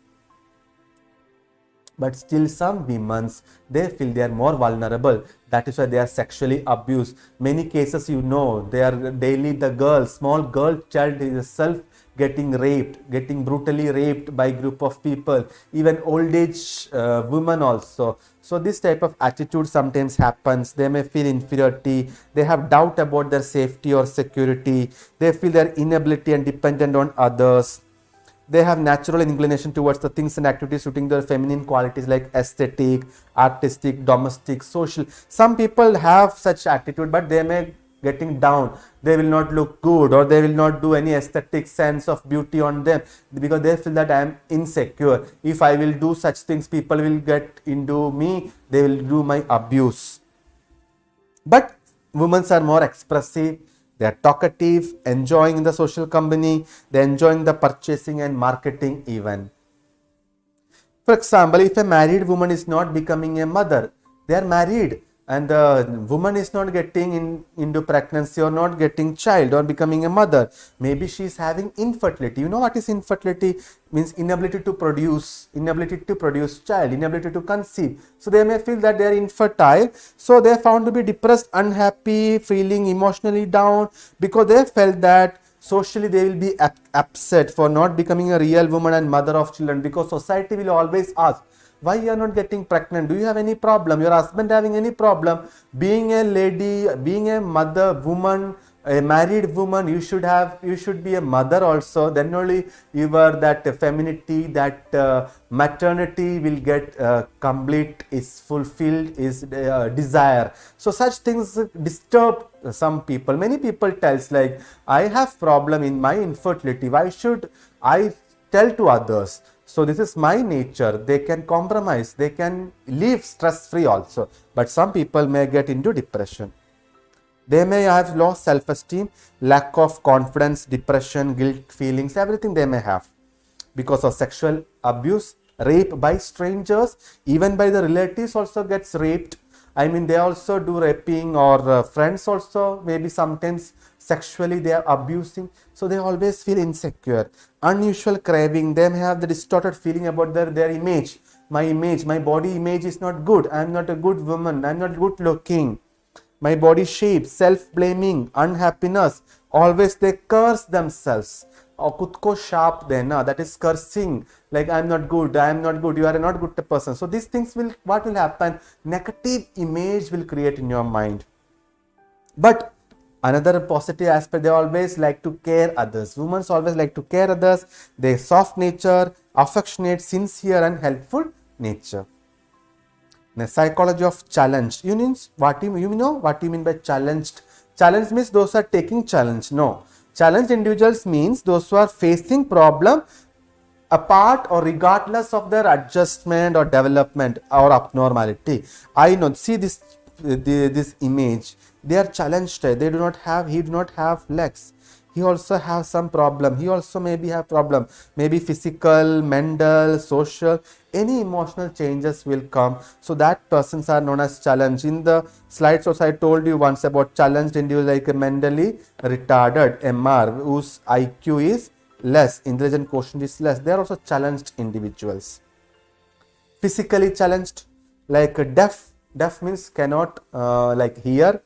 But still some women, they feel they are more vulnerable. That is why they are sexually abused. Many cases, they are daily, the small girl child is self getting raped, getting brutally raped by group of people, even old age women also. So this type of attitude sometimes happens. They may feel inferiority, they have doubt about their safety or security, they feel their inability and dependent on others. They have natural inclination towards the things and activities suiting their feminine qualities like aesthetic, artistic, domestic, social. Some people have such attitude, but they may getting down. They will not look good, or they will not do any aesthetic sense of beauty on them because they feel that I am insecure. If I will do such things, people will get into me. They will do my abuse. But women are more expressive. They are talkative, enjoying the social company, they are enjoying the purchasing and marketing even. For example, if a married woman is not becoming a mother, they are married and the woman is not getting into pregnancy or not getting child or becoming a mother. Maybe she is having infertility. You know what is infertility? Means inability to produce child, inability to conceive. So they may feel that they are infertile. So they are found to be depressed, unhappy, feeling emotionally down because they felt that socially they will be upset for not becoming a real woman and mother of children, because society will always ask, why you are not getting pregnant? Do you have any problem? Your husband having any problem? Being a lady, being a mother, woman, a married woman, you should be a mother also. Then only that femininity, that maternity will get complete, is fulfilled, is desire. So such things disturb some people. Many people tells like, I have problem in my infertility. Why should I tell to others? So this is my nature. They can compromise, they can live stress free also. But some people may get into depression. They may have lost self-esteem, lack of confidence, depression, guilt feelings, everything they may have because of sexual abuse, rape by strangers, even by the relatives also gets raped. I mean, they also do raping, or friends also maybe sometimes sexually they are abusing. So they always feel insecure. Unusual craving, they may have the distorted feeling about their image. My body image is not good. I am not a good woman. I am not good looking. My body shape, self-blaming, unhappiness. Always they curse themselves. Or kutko sharp dena, that is cursing, like I am not good, you are not good person. So these things what will happen? Negative image will create in your mind. But another positive aspect, they always like to care others. Women always like to care others. They soft nature, affectionate, sincere and helpful nature. The psychology of challenge. You know what you mean by challenged? Challenge means those are taking challenge. No. Challenged individuals means those who are facing problem apart or regardless of their adjustment or development or abnormality. I know, see this image. They are challenged. He do not have legs. He also has some problem. He also maybe have problem. Maybe physical, mental, social, any emotional changes will come. So that persons are known as challenged. In the slides also I told you once about challenged individual, like a mentally retarded MR whose IQ is less, intelligent quotient is less. They are also challenged individuals. Physically challenged, like deaf. Deaf means cannot hear.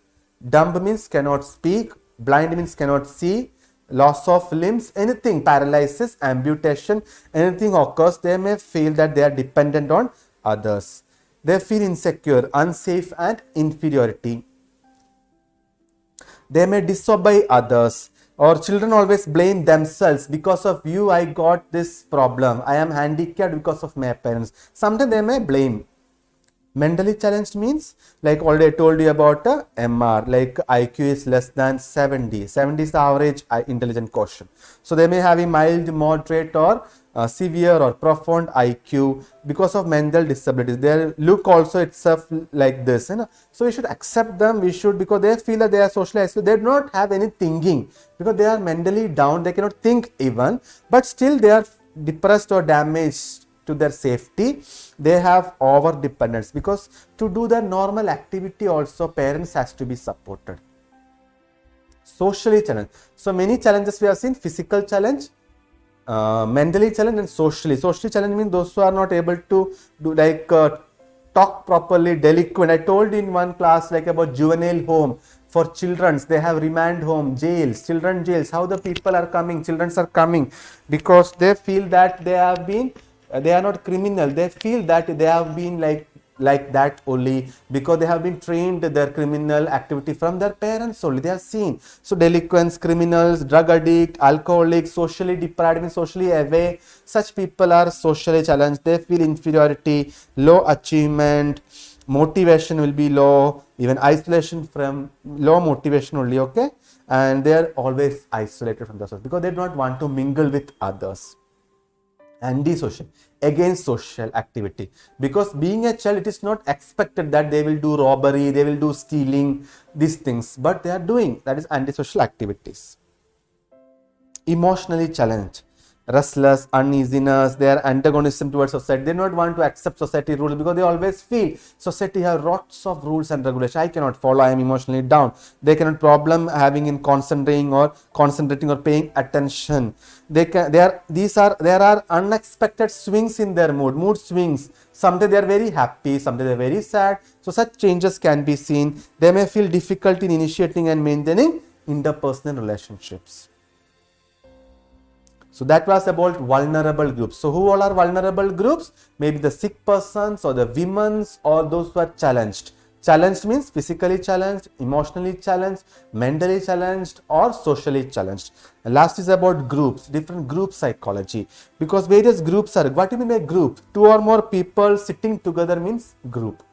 Dumb means cannot speak. Blind means cannot see. loss of limbs, anything, paralysis, amputation, anything occurs, they may feel that they are dependent on others. They feel insecure, unsafe and inferiority. They may disobey others, or children always blame themselves. Because of you, I got this problem. I am handicapped because of my parents. Sometimes they may blame. Mentally challenged means, like already I told you about MR, like IQ is less than 70. 70 is the average intelligent quotient. So they may have a mild, moderate or severe or profound IQ because of mental disabilities. Their look also itself like this. You know? So we should accept them, we should, because they feel that they are socially isolated. They do not have any thinking because they are mentally down, they cannot think even, but still they are depressed or damaged to their safety. They have over dependence, because to do the normal activity also parents has to be supported. Socially challenged. So many challenges we have seen: physical challenge, mentally challenged and socially. Socially challenged means those who are not able to do talk properly, delinquent. I told in one class like about juvenile home for children. They have remand home, jails, children jails. How the people are coming, children are coming because they feel that they have been, they are not criminal. They feel that they have been like that only because they have been trained their criminal activity from their parents only. They have seen. So delinquents, criminals, drug addict, alcoholics, socially deprived, means socially away. Such people are socially challenged. They feel inferiority, low achievement, motivation will be low, even isolation from low motivation only. Okay, and they are always isolated from themselves because they do not want to mingle with others. Antisocial, against social activity, because being a child, it is not expected that they will do robbery, they will do stealing, these things, but they are doing. That is antisocial activities. Emotionally challenged, restless, uneasiness, their antagonism towards society. They do not want to accept society rules because they always feel society have lots of rules and regulations. I cannot follow, I am emotionally down. They cannot problem having in concentrating or paying attention. There are unexpected swings in their mood swings. Sometimes they are very happy, sometimes they are very sad. So such changes can be seen. They may feel difficulty in initiating and maintaining interpersonal relationships. So that was about vulnerable groups. So who all are vulnerable groups? Maybe the sick persons or the women or those who are challenged. Challenged means physically challenged, emotionally challenged, mentally challenged or socially challenged. And last is about groups, different group psychology. Because various groups are, what do you mean by group? Two or more people sitting together means group.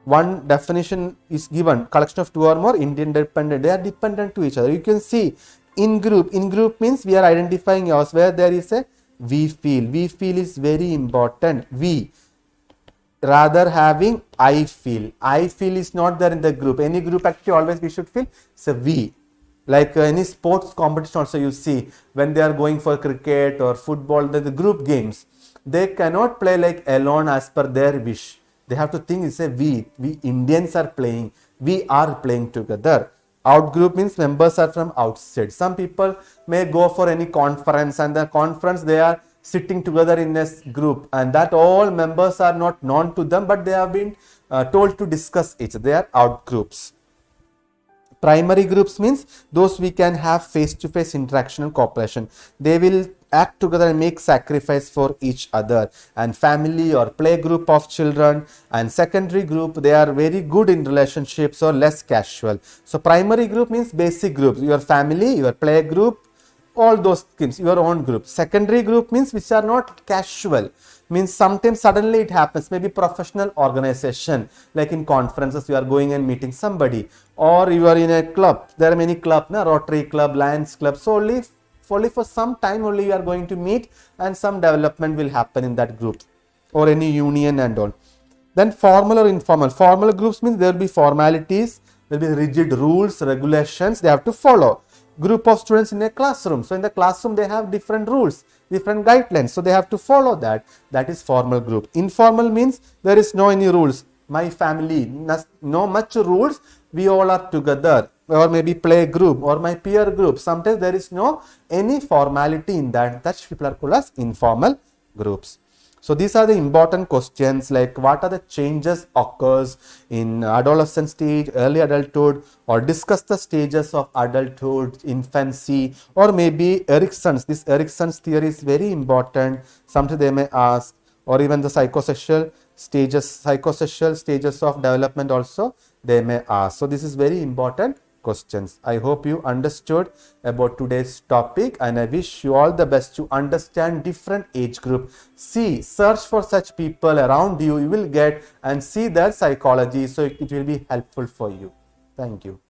One definition is given, collection of two or more interdependent. They are dependent to each other. You can see in group means we are identifying ours where there is a we feel is very important. We rather having I feel is not there in the group. Any group actually always we should feel it's a we. Like any sports competition also, you see when they are going for cricket or football, the group games, they cannot play like alone as per their wish. They have to think it's a we Indians are playing, we are playing together. Out group means members are from outside. Some people may go for any conference, and the conference they are sitting together in a group, and that all members are not known to them, but they have been told to discuss it. They are out groups. Primary groups means those we can have face-to-face interaction and cooperation. They will act together and make sacrifice for each other. And family or play group of children. And secondary group, they are very good in relationships or less casual. So primary group means basic groups, your family, your play group, all those things, your own group. Secondary group means which are not casual, means sometimes suddenly it happens, maybe professional organization, like in conferences you are going and meeting somebody, or you are in a club. There are many clubs, Rotary Club, Lions Club. So only for some time only you are going to meet, and some development will happen in that group or any union and all. Then formal or informal. Formal groups means there will be formalities, there will be rigid rules, regulations they have to follow. Group of students in a classroom. So in the classroom they have different rules, different guidelines. So they have to follow that. That is formal group. Informal means there is no any rules. My family, no much rules. We all are together, or maybe play group or my peer group. Sometimes there is no any formality in that. Such people are called as informal groups. So these are the important questions, like what are the changes occurs in adolescent stage, early adulthood, or discuss the stages of adulthood, infancy, or maybe Erickson's. This Erickson's theory is very important. Something they may ask, or even the psychosocial stages of development also they may ask. So this is very important questions. I hope you understood about today's topic, and I wish you all the best to understand different age group. See, search for such people around you, you will get and see their psychology, so it will be helpful for you. Thank you.